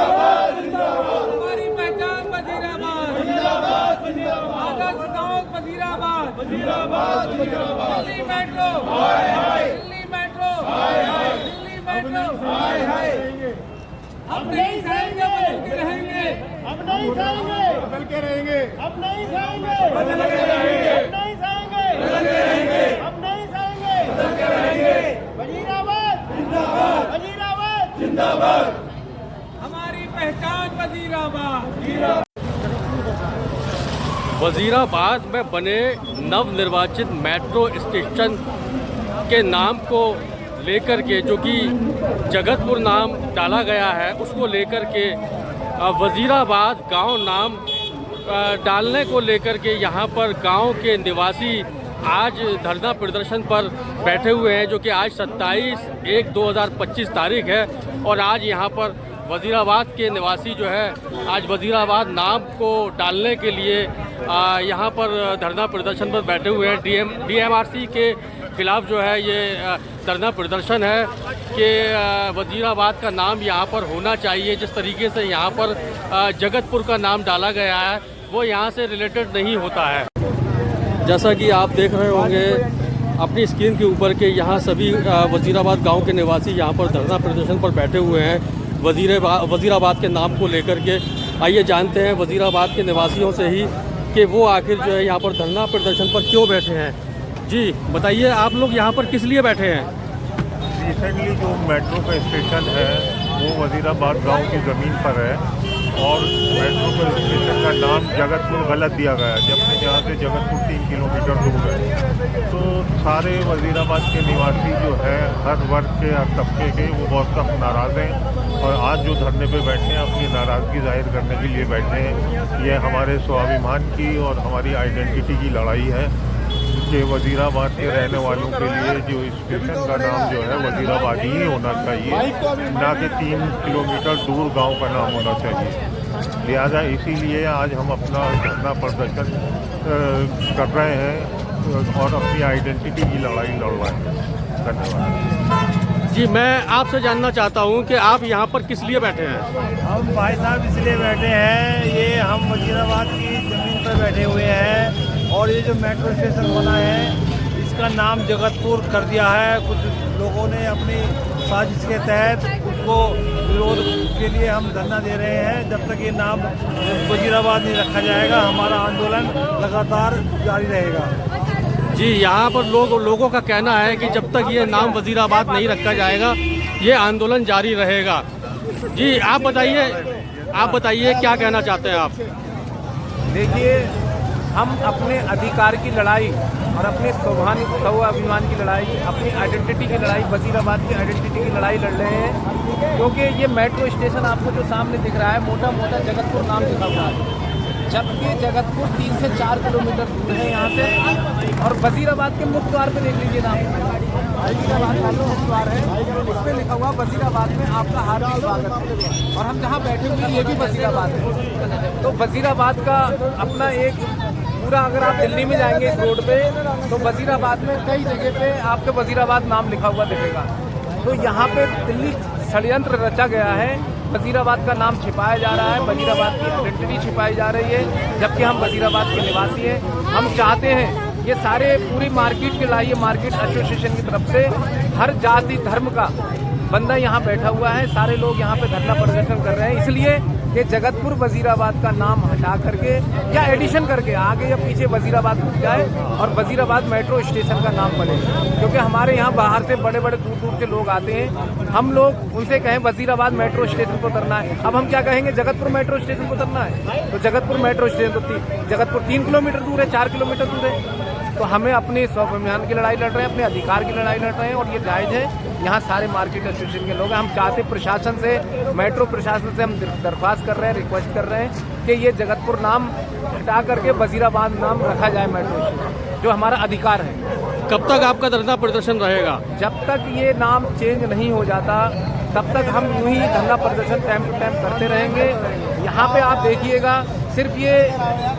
हमारी पहचान वजीराबाद, आदर्श गांव Wazirabad, Delhi metro, Delhi metro, Delhi metro. हम नहीं सहेंगे, बदल के रहेंगे। अब नहीं सहेंगे, बदल के रहेंगे। अब नहीं सहेंगे, बदल के रहेंगे। अब नहीं सहेंगे, बदल के रहेंगे। अब नहीं सहेंगे। बदल के रहेंगे। वजीराबाद जिंदाबाद, वजीराबाद जिंदाबाद। हमारी पहचान वजीराबाद। वजीराबाद में बने नवनिर्वाचित मेट्रो स्टेशन के नाम को लेकर के, जो कि जगतपुर नाम डाला गया है, उसको लेकर के वजीराबाद गांव नाम डालने को लेकर के यहाँ पर गांव के निवासी आज धरना प्रदर्शन पर बैठे हुए हैं, जो कि आज 27/1/2025 तारीख है। और आज यहाँ पर वजीराबाद के निवासी जो है आज वजीराबाद नाम को डालने के लिए यहाँ पर धरना प्रदर्शन पर बैठे हुए हैं। डीएमआरसी के खिलाफ जो है ये धरना प्रदर्शन है कि वजीराबाद का नाम यहाँ पर होना चाहिए। जिस तरीके से यहाँ पर जगतपुर का नाम डाला गया है वो यहाँ से रिलेटेड नहीं होता है। जैसा कि आप देख रहे होंगे अपनी स्क्रीन के ऊपर के यहाँ सभी वजीराबाद गांव के निवासी यहाँ पर धरना प्रदर्शन पर बैठे हुए हैं वजीराबाद के नाम को लेकर के। आइए जानते हैं वजीराबाद के निवासियों से ही कि वो आखिर जो है यहाँ पर धरना प्रदर्शन पर क्यों बैठे हैं। जी बताइए, आप लोग यहाँ पर किस लिए बैठे हैं? रिसेंटली जो मेट्रो का स्टेशन है वो वजीराबाद गांव की ज़मीन पर है और मेट्रो का स्टेशन का नाम जगतपुर गलत दिया गया है, जबकि यहाँ से जगतपुर 3 किलोमीटर दूर है। तो सारे वजीराबाद के निवासी जो है हर वर्ग के हर तबके के वो बहुत सख्त नाराज़ हैं और आज जो धरने पे बैठे हैं अपनी नाराज़गी जाहिर करने के लिए बैठे हैं। ये हमारे स्वाभिमान की और हमारी आइडेंटिटी की लड़ाई है कि वजीराबाद के रहने वालों के लिए जो स्टेशन का नाम जो है वजीराबाद ही होना चाहिए, ना कि 3 किलोमीटर दूर गांव का नाम होना चाहिए। लिहाजा इसीलिए आज हम अपना धरना प्रदर्शन कर रहे हैं और अपनी आइडेंटिटी की लड़ाई लड़ रहे हैं। धन्यवाद। जी मैं आपसे जानना चाहता हूँ कि आप यहाँ पर किस लिए बैठे हैं? हम भाई साहब इसलिए बैठे हैं, ये हम वजीराबाद की ज़मीन पर बैठे हुए हैं और ये जो मेट्रो स्टेशन बना है इसका नाम जगतपुर कर दिया है। कुछ लोगों ने अपनी साजिश के तहत उसको विरोध के लिए हम धरना दे रहे हैं। जब तक ये नाम वजीराबाद नहीं रखा जाएगा हमारा आंदोलन लगातार जारी रहेगा। जी यहाँ पर लोगों का कहना है कि जब तक ये नाम वजीराबाद नहीं रखा जाएगा ये आंदोलन जारी रहेगा। जी आप बताइए क्या कहना चाहते हैं आप? देखिए, हम अपने अधिकार की लड़ाई और अपने स्वाभिमान की लड़ाई, अपनी आइडेंटिटी की लड़ाई, वजीराबाद की आइडेंटिटी की लड़ाई लड़ रहे हैं। क्योंकि ये मेट्रो स्टेशन आपको जो सामने दिख रहा है मोटा मोटा जगतपुर नाम लिखा हुआ है, जबकि जगतपुर 3 से 4 किलोमीटर दूर है यहाँ से। और वजीराबाद के मुख्य द्वार पे देख लीजिए नाम, वजीराबाद का जो मुख्य द्वार है उस पर लिखा हुआ वजीराबाद में आपका हार्दिक स्वागत है। और हम जहाँ बैठे हुए ये भी वजीराबाद है। तो वजीराबाद का अपना एक पूरा, अगर आप दिल्ली में जाएंगे इस रोड पे तो वजीराबाद में कई जगह पे आपके वजीराबाद नाम लिखा हुआ दिखेगा। तो यहाँ पे दिल्ली षड्यंत्र रचा गया है, वजीराबाद का नाम छिपाया जा रहा है, वजीराबाद की आइडेंटिटी छिपाई जा रही है, जबकि हम वजीराबाद के निवासी हैं। हम चाहते हैं ये सारे पूरी मार्केट के लाइए, मार्केट एसोसिएशन की तरफ से हर जाति धर्म का बंदा यहाँ बैठा हुआ है। सारे लोग यहाँ पे धरना प्रदर्शन कर रहे हैं इसलिए कि जगतपुर वजीराबाद का नाम हटा करके या एडिशन करके आगे या पीछे वजीराबाद रुक जाए और वजीराबाद मेट्रो स्टेशन का नाम बने। क्योंकि हमारे यहाँ बाहर से बड़े बड़े दूर दूर से लोग आते हैं, हम लोग उनसे कहें वजीराबाद मेट्रो स्टेशन को उतरना है, अब हम क्या कहेंगे जगतपुर मेट्रो स्टेशन को उतरना है। तो जगतपुर मेट्रो स्टेशन तो जगतपुर 3 किलोमीटर दूर है, 4 किलोमीटर दूर है। तो हमें अपने स्वाभिमान की लड़ाई लड़ रहे हैं, अपने अधिकार की लड़ाई लड़ रहे हैं और ये जायज़ है। यहाँ सारे मार्केट एसोसिएशन के लोग हैं। हम चाहते प्रशासन से, मेट्रो प्रशासन से हम दरख्वास्त कर रहे हैं, रिक्वेस्ट कर रहे हैं कि ये जगतपुर नाम हटा करके वजीराबाद नाम रखा जाए मेट्रो स्टेशन, जो हमारा अधिकार है। कब तक आपका धरना प्रदर्शन रहेगा? जब तक ये नाम चेंज नहीं हो जाता तब तक हम यूं ही धरना प्रदर्शन टाइम टू टाइम करते रहेंगे। यहाँ पे आप देखिएगा सिर्फ ये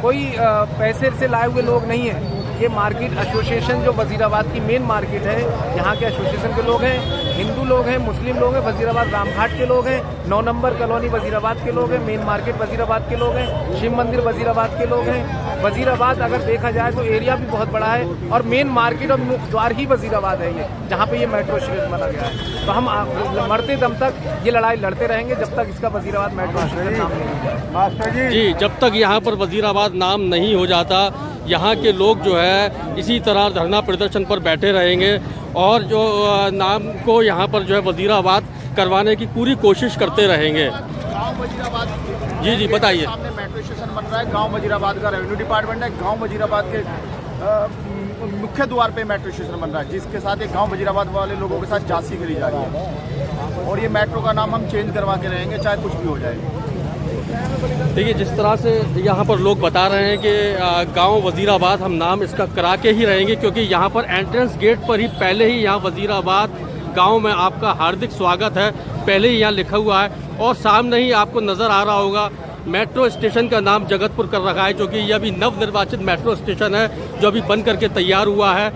कोई पैसे से लाए हुए लोग नहीं हैं, ये मार्केट एसोसिएशन जो वजीराबाद की मेन मार्केट है, यहाँ के एसोसिएशन के लोग हैं, हिंदू लोग हैं, मुस्लिम लोग हैं, वजीराबाद रामघाट के लोग हैं, 9 नंबर कॉलोनी वजीराबाद के लोग हैं, मेन मार्केट वजीराबाद के लोग हैं, शिव मंदिर वजीराबाद के लोग हैं। वजीराबाद अगर देखा जाए तो एरिया भी बहुत बड़ा है और मेन मार्केट और मुख्य द्वार ही वजीराबाद है ये, जहाँ पे ये मेट्रो स्टेशन बना गया है। तो हम मरते दम तक ये लड़ाई लड़ते रहेंगे जब तक इसका वजीराबाद मेट्रो स्टेशन नाम नहीं हो जाए। जी, जब तक यहाँ पर वजीराबाद नाम नहीं हो जाता, यहाँ के लोग जो है इसी तरह धरना प्रदर्शन पर बैठे रहेंगे और जो नाम को यहाँ पर जो है वजीराबाद करवाने की पूरी कोशिश करते रहेंगे। गांव वजीराबाद जी बताइए। सामने मेट्रो स्टेशन बन रहा है, गांव वजीराबाद का रेवेन्यू डिपार्टमेंट है, गांव वजीराबाद के मुख्य द्वार पे मेट्रो स्टेशन बन रहा है, जिसके साथ एक गांव वजीराबाद वाले लोगों के साथ जांची करी जा रही है और ये मेट्रो का नाम हम चेंज करवा के रहेंगे चाहे कुछ भी हो जाए। देखिए, जिस तरह से यहाँ पर लोग बता रहे हैं कि गांव वजीराबाद हम नाम इसका करा के ही रहेंगे, क्योंकि यहाँ पर एंट्रेंस गेट पर ही पहले ही यहाँ वजीराबाद गांव में आपका हार्दिक स्वागत है पहले ही यहाँ लिखा हुआ है और सामने ही आपको नज़र आ रहा होगा मेट्रो स्टेशन का नाम जगतपुर कर रखा है, जो कि ये अभी नवनिर्वाचित मेट्रो स्टेशन है जो अभी बन करके तैयार हुआ है।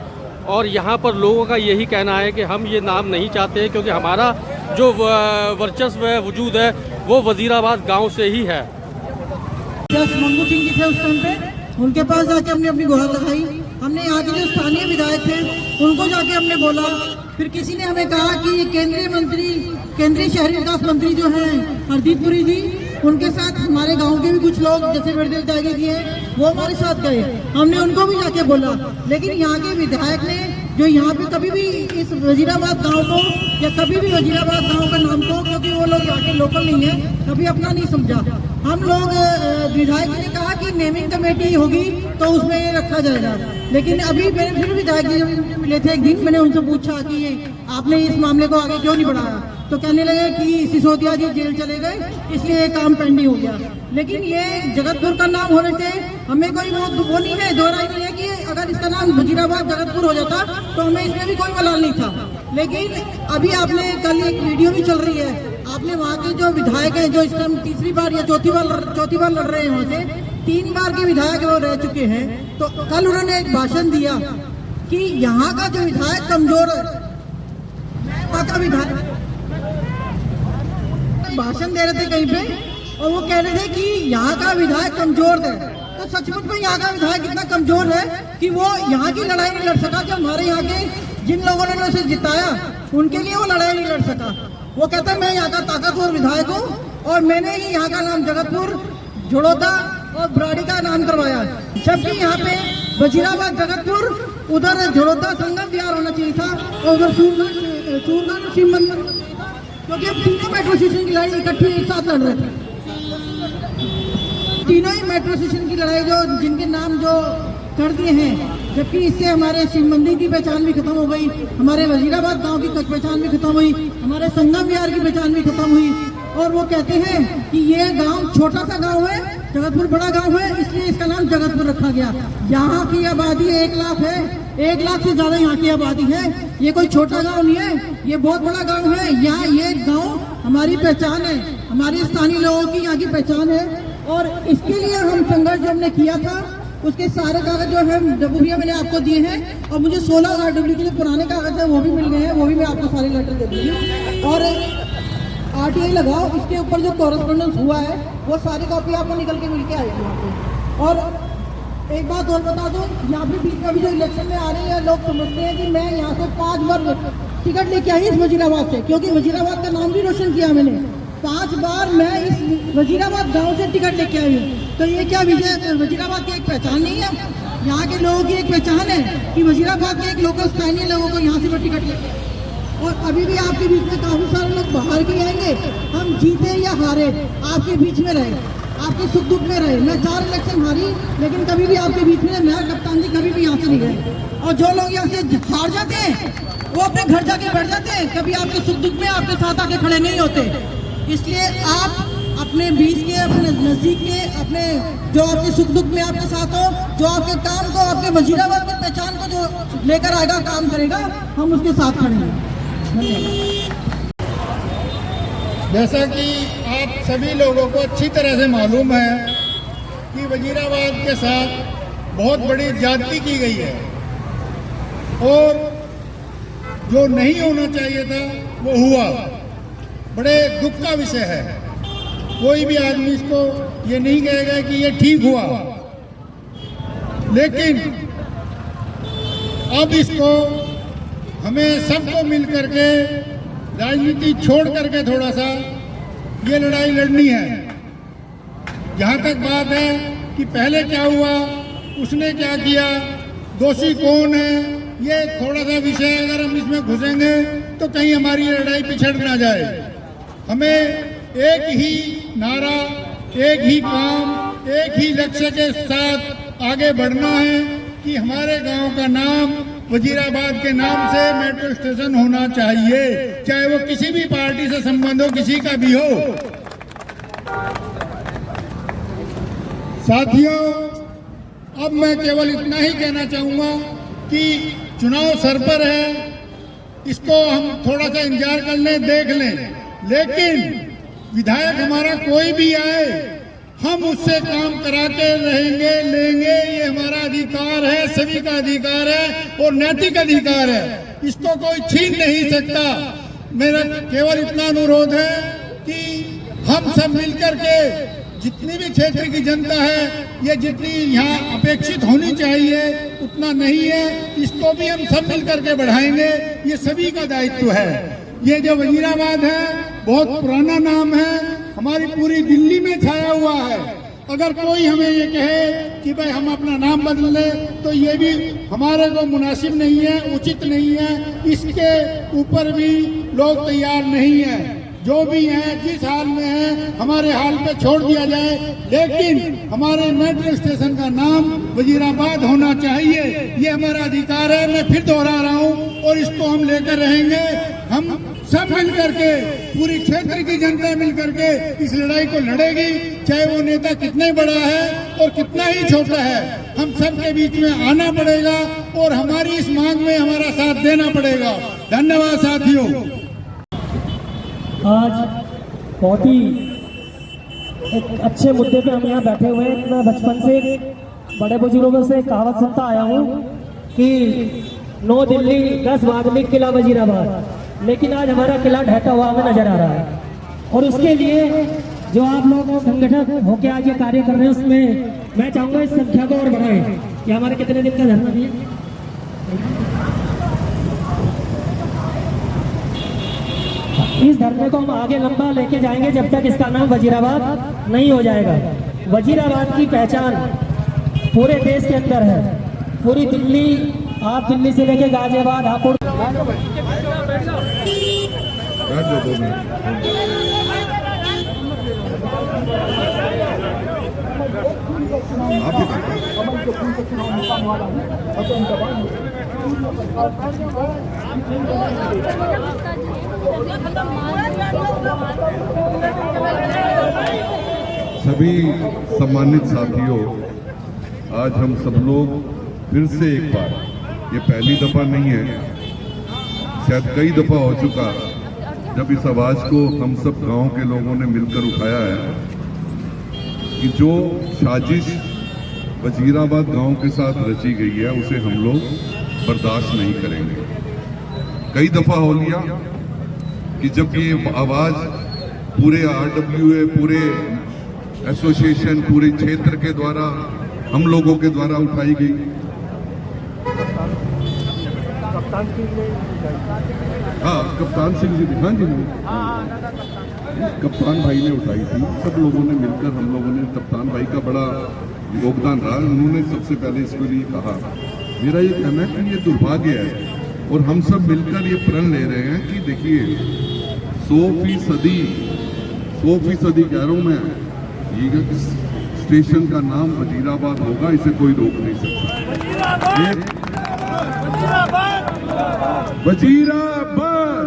और यहाँ पर लोगों का यही कहना है कि हम ये नाम नहीं चाहते क्योंकि हमारा जो वर्चस्व है, वजूद है, वो वजीराबाद गांव से ही है। मंगू सिंह जी थे उस टाइम पे, उनके पास जाके हमने अपनी गुहार लगाई। हमने यहाँ के जो स्थानीय विधायक थे उनको जाके हमने बोला। फिर किसी ने हमें कहा कि ये केंद्रीय शहरी विकास मंत्री जो हैं हरदीप पुरी जी, उनके साथ हमारे गांव के भी कुछ लोग जैसे बड़देव त्यागी जी हैं वो हमारे साथ गए। हमने उनको भी जाके बोला, लेकिन यहाँ के विधायक ने जो यहाँ पे कभी भी इस वजीराबाद गांव को या कभी भी वजीराबाद गांव का नाम को, क्योंकि वो लोग यहाँ के लोकल नहीं है, कभी अपना नहीं समझा। हम लोग विधायक ने कहा कि नेमिंग कमेटी होगी तो उसमें ये रखा जाएगा, लेकिन अभी मेरे फिर विधायक जी जब मिले थे एक दिन, मैंने उनसे पूछा कि आपने इस मामले को आगे क्यों नहीं बढ़ाया, तो कहने लगे कि सिसोदिया जी जेल चले गए इसलिए ये काम पेंडिंग हो गया। लेकिन ये जगतपुर का नाम होने से हमें कोई वो नहीं है, दोहराई नहीं है कि अगर इसका नाम वजीराबाद जगतपुर हो जाता तो हमें इसमें भी कोई मलाल नहीं था। लेकिन अभी आपने कल एक वीडियो भी चल रही है, आपने वहाँ के जो विधायक हैं जो इस टाइम तीसरी बार या चौथी बार लड़ रहे हैं, वहाँ से 3 बार के विधायक वो रह चुके हैं, तो कल उन्होंने एक भाषण दिया कि यहाँ का जो विधायक कमजोर है, वहाँ का विधायक भाषण दे रहे थे कहीं पे और वो कह रहे थे कि यहाँ का विधायक कमजोर है। तो सचमुच में यहाँ का विधायक इतना कमजोर है कि वो यहाँ की लड़ाई नहीं लड़ सका, जो हमारे यहाँ के जिन लोगों ने उसे जिताया उनके लिए वो लड़ाई नहीं लड़ सका। वो कहता है मैं यहाँ का ताकतवर विधायक हूँ और मैंने ही यहाँ का नाम जगतपुर, झड़ौदा और बराड़ी का नाम करवाया, जबकि यहाँ पे वजीराबाद जगतपुर, उधर झड़ौदा संगम विहार होना चाहिए था और उधर सूरगढ़ शिव मंदिर, क्योंकि अब तीनों मेट्रो स्टेशन की लड़ाई इकट्ठे एक साथ लड़ रहे थे। तीनों ही मेट्रो स्टेशन की लड़ाई जो जिनके नाम जो कर दिए हैं, जबकि इससे हमारे शिव मंदिर की पहचान भी खत्म हो गई, हमारे वजीराबाद गांव की पहचान भी खत्म हुई, हमारे संगम विहार की पहचान भी खत्म हुई। और वो कहते हैं कि ये गांव छोटा सा गांव है, जगतपुर बड़ा गांव है, इसलिए इसका नाम जगतपुर रखा गया। यहाँ की आबादी 1 लाख है, 1 लाख से ज्यादा यहाँ की आबादी है। ये कोई छोटा गांव नहीं है, ये बहुत बड़ा गांव है। यहाँ ये गांव हमारी पहचान है, हमारे स्थानीय लोगों की यहाँ की पहचान है। और इसके लिए हम संघर्ष जो हमने किया था उसके सारे कागज जो है डब्ल्यू मैंने आपको दिए हैं और मुझे 16 RW के लिए पुराने कागज है वो भी मिल गए हैं, वो भी मैं आपको सारे लेटर दे दूँगी। और RTI लगाओ, इसके ऊपर जो कॉरेस्पॉन्डेंस हुआ है वो सारी कॉपी आपको निकल के मिल के आएगी यहाँ पे। और एक बात और बता दूँ, यहाँ पे बीच में भी जो इलेक्शन में आ रही है, लोग समझते हैं कि मैं यहाँ से 5 बार टिकट लेके आई इस वजीराबाद से, क्योंकि वजीराबाद का नाम भी रोशन किया मैंने। 5 बार मैं इस वजीराबाद गांव से टिकट लेके आई हूँ। तो ये क्या वजीराबाद की एक पहचान नहीं है? यहाँ के लोगों की एक पहचान है कि वजीराबाद के एक लोकल स्थानीय लोगों को यहाँ से मैं टिकट लेके। और अभी भी आपके बीच में काफी सारे लोग बाहर के आएंगे, हम जीते या हारे आपके बीच में रहे, आपके सुख दुख में रहे। मैं 4 इलेक्शन हारी, लेकिन कभी भी आपके बीच में मैं कप्तान जी कभी भी यहाँ से नहीं गए। और जो लोग यहाँ से हार जाते हैं वो अपने घर जाके बैठ जाते हैं, कभी आपके सुख दुख में आपके साथ आके खड़े नहीं होते। इसलिए आप अपने बीच के, अपने नजदीक के, अपने जो आपके सुख दुख में आपके साथ हो, जो आपके काम को, आपके वजीराबाद की पहचान को जो लेकर आएगा, काम करेगा, हम उसके साथ खड़े हैं। जैसा कि आप सभी लोगों को अच्छी तरह से मालूम है कि वजीराबाद के साथ बहुत बड़ी ज्यादती की गई है और जो नहीं होना चाहिए था वो हुआ। बड़े दुख का विषय है। कोई भी आदमी इसको ये नहीं कहेगा कि ये ठीक हुआ, लेकिन अब इसको हमें सबको मिल करके राजनीति छोड़ करके थोड़ा सा ये लड़ाई लड़नी है। जहाँ तक बात है कि पहले क्या हुआ, उसने क्या किया, दोषी कौन है, ये थोड़ा सा विषय अगर हम इसमें घुसेंगे तो कहीं हमारी लड़ाई पिछड़ ना जाए। हमें एक ही नारा, एक ही काम, एक ही लक्ष्य के साथ आगे बढ़ना है कि हमारे गांव का नाम वजीराबाद के नाम से मेट्रो स्टेशन होना चाहिए, चाहे वो किसी भी पार्टी से संबंध हो, किसी का भी हो। साथियों, अब मैं केवल इतना ही कहना चाहूंगा कि चुनाव सर पर है, इसको हम थोड़ा सा इंतजार कर लें, देख लें, लेकिन विधायक हमारा कोई भी आए, हम उससे काम कराते रहेंगे, लेंगे। ये हमारा अधिकार है, सभी का अधिकार है और नैतिक अधिकार है, इसको कोई छीन नहीं सकता। मेरा केवल इतना अनुरोध है कि हम सब मिलकर के, जितनी भी क्षेत्र की जनता है, ये जितनी यहाँ अपेक्षित होनी चाहिए उतना नहीं है, इसको भी हम सब मिलकर के बढ़ाएंगे। ये सभी का दायित्व है। ये जो वजीराबाद है बहुत पुराना नाम है, हमारी पूरी दिल्ली में छाया हुआ है। अगर कोई हमें ये कहे कि भाई हम अपना नाम बदल लें तो ये भी हमारे को मुनासिब नहीं है, उचित नहीं है। इसके ऊपर भी लोग तैयार नहीं है। जो भी है, जिस हाल में है, हमारे हाल पे छोड़ दिया जाए, लेकिन हमारे मेट्रो स्टेशन का नाम वजीराबाद होना चाहिए। ये हमारा अधिकार है। मैं फिर दोहरा रहा हूँ और इसको हम लेकर रहेंगे। हम सब मिलकर के, पूरी क्षेत्र की जनता मिलकर के इस लड़ाई को लड़ेगी, चाहे वो नेता कितने बड़ा है और कितना ही छोटा है। हम सब के बीच में आना पड़ेगा और हमारी इस मांग में हमारा साथ देना पड़ेगा। धन्यवाद साथियों। आज बहुत ही एक अच्छे मुद्दे पे हम यहाँ बैठे हुए हैं। मैं बचपन से बड़े बुजुर्गों से कहावत सुनता आया हूँ कि 9 दिल्ली 10 बादली किला वजीराबाद, लेकिन आज हमारा किला ढहता हुआ हमें नजर आ रहा है। और उसके लिए जो आप लोग संगठन होके आज ये कार्य कर रहे हैं, उसमें मैं चाहूँगा इस संख्या को और बढ़ाएं। कि हमारे कितने दिन का धरना दिया, इस धरने को हम आगे लंबा लेके जाएंगे जब तक इसका नाम वजीराबाद नहीं हो जाएगा। वजीराबाद की पहचान पूरे देश के अंदर है। पूरी दिल्ली, आप दिल्ली से लेके गाजियाबाद, हापुड़, सभी सम्मानित साथियों, आज हम सब लोग फिर से एक बार, ये पहली दफा नहीं है, शायद कई दफा हो चुका, जब इस आवाज को हम सब गांव के लोगों ने मिलकर उठाया है कि जो साजिश वजीराबाद गांव के साथ रची गई है उसे हम लोग बर्दाश्त नहीं करेंगे। कई दफा हो लिया कि जब ये आवाज पूरे RWA, पूरे एसोसिएशन, पूरे क्षेत्र के द्वारा, हम लोगों के द्वारा उठाई गई। हाँ, कप्तान सिंह जी, हाँ जी, कप्तान भाई ने उठाई थी। सब लोगों ने मिलकर, हम लोगों ने, कप्तान भाई का बड़ा योगदान रहा। उन्होंने सबसे पहले इसके लिए कहा। मेरा ये कहना है कि ये दुर्भाग्य है और हम सब मिलकर ये प्रण ले रहे हैं कि देखिए 100% कह रहा हूँ मैं, ये स्टेशन का नाम वजीराबाद होगा, इसे कोई रोक नहीं सकता। वजीराबाद,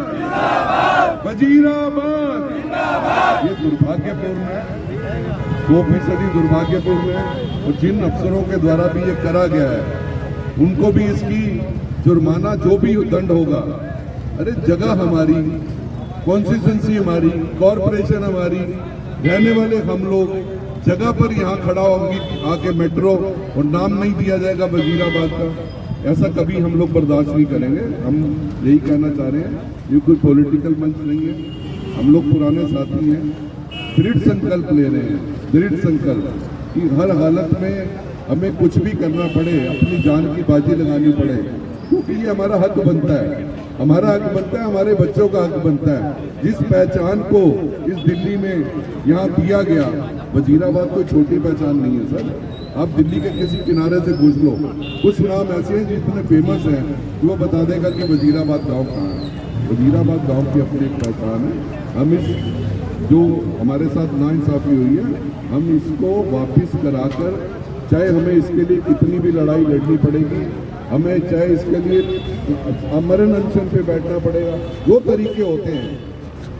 ये दुर्भाग्यपूर्ण है, 100% दुर्भाग्यपूर्ण है। और जिन अफसरों के द्वारा भी ये करा गया है उनको भी इसकी जुर्माना, जो भी दंड होगा, अरे जगह हमारी, कॉन्स्टिट्यूंसी हमारी, कॉरपोरेशन हमारी, रहने वाले हम लोग, जगह पर यहाँ खड़ा होगी आके मेट्रो और नाम नहीं दिया जाएगा वजीराबाद का, ऐसा कभी हम लोग बर्दाश्त नहीं करेंगे। हम यही कहना चाह रहे हैं, ये कोई पॉलिटिकल मंच नहीं है, हम लोग पुराने साथी हैं, दृढ़ संकल्प ले रहे हैं, दृढ़ संकल्प कि हर हालत में हमें कुछ भी करना पड़े, अपनी जान की बाजी लगानी पड़े, क्योंकि ये हमारा हक बनता है, हमारा हक बनता है, हमारे बच्चों का हक बनता है। जिस पहचान को इस दिल्ली में यहाँ दिया गया, वजीराबाद कोई छोटी पहचान नहीं है सर। आप दिल्ली के किसी किनारे से पूछ लो, कुछ नाम ऐसे हैं जितने फेमस हैं कि वो बता देगा कि वजीराबाद गांव कहाँ है। वजीराबाद गांव की अपनी एक पहचान है। हम इस जो हमारे साथ नाइंसाफी हुई है, हम इसको वापस कराकर, चाहे हमें इसके लिए कितनी भी लड़ाई लड़नी पड़ेगी, हमें चाहे इसके लिए अमरण अनशन पे बैठना पड़ेगा, वो तरीके होते हैं,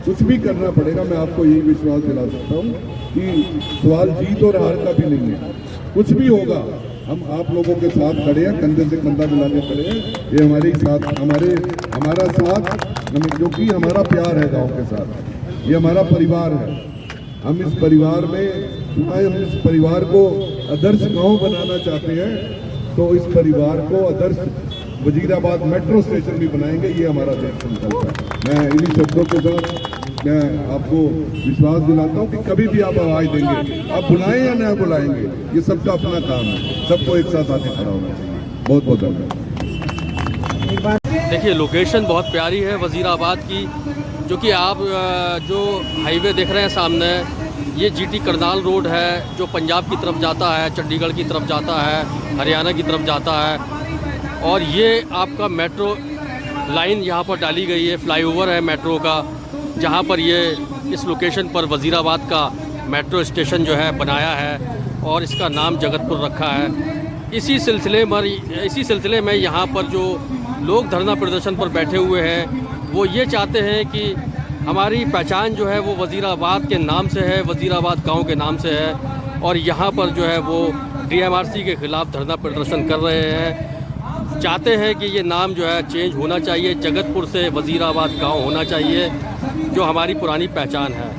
कुछ भी करना पड़ेगा। मैं आपको यही विश्वास दिला सकता हूँ कि सवाल जीत और हार का भी नहीं है, कुछ भी होगा हम आप लोगों के साथ खड़े हैं, कंधे से कंधा मिला के खड़े हैं। ये हमारे साथ हमारा साथ, क्योंकि हमारा प्यार है गाँव के साथ, ये हमारा परिवार है। हम इस परिवार में, हम इस परिवार को आदर्श गाँव बनाना चाहते हैं, तो इस परिवार को आदर्श वजीराबाद मेट्रो स्टेशन भी बनाएंगे, ये हमारा देश संकल्प है। मैं इन्हीं शब्दों के साथ मैं आपको विश्वास दिलाता हूँ कि कभी भी आप आवाज़ देंगे, आप बुलाएं या ना बुलाएंगे, ये सबका अपना काम है, सबको एक साथ आके खड़ा होना चाहिए। बहुत बहुत धन्यवाद। देखिए लोकेशन बहुत प्यारी है वजीराबाद की, जो कि आप जो हाईवे देख रहे हैं सामने, ये जीटी करनाल रोड है जो पंजाब की तरफ जाता है, चंडीगढ़ की तरफ जाता है, हरियाणा की तरफ जाता है। और ये आपका मेट्रो लाइन यहाँ पर डाली गई है, फ्लाईओवर है मेट्रो का, जहाँ पर ये इस लोकेशन पर वजीराबाद का मेट्रो स्टेशन जो है बनाया है और इसका नाम जगतपुर रखा है। इसी सिलसिले में यहाँ पर जो लोग धरना प्रदर्शन पर बैठे हुए हैं, वो ये चाहते हैं कि हमारी पहचान जो है वो वजीराबाद के नाम से है, वजीराबाद गांव के नाम से है, और यहाँ पर जो है वो डीएमआरसी के ख़िलाफ़ धरना प्रदर्शन कर रहे हैं। चाहते हैं कि ये नाम जो है चेंज होना चाहिए, जगतपुर से वजीराबाद गांव होना चाहिए, जो हमारी पुरानी पहचान है।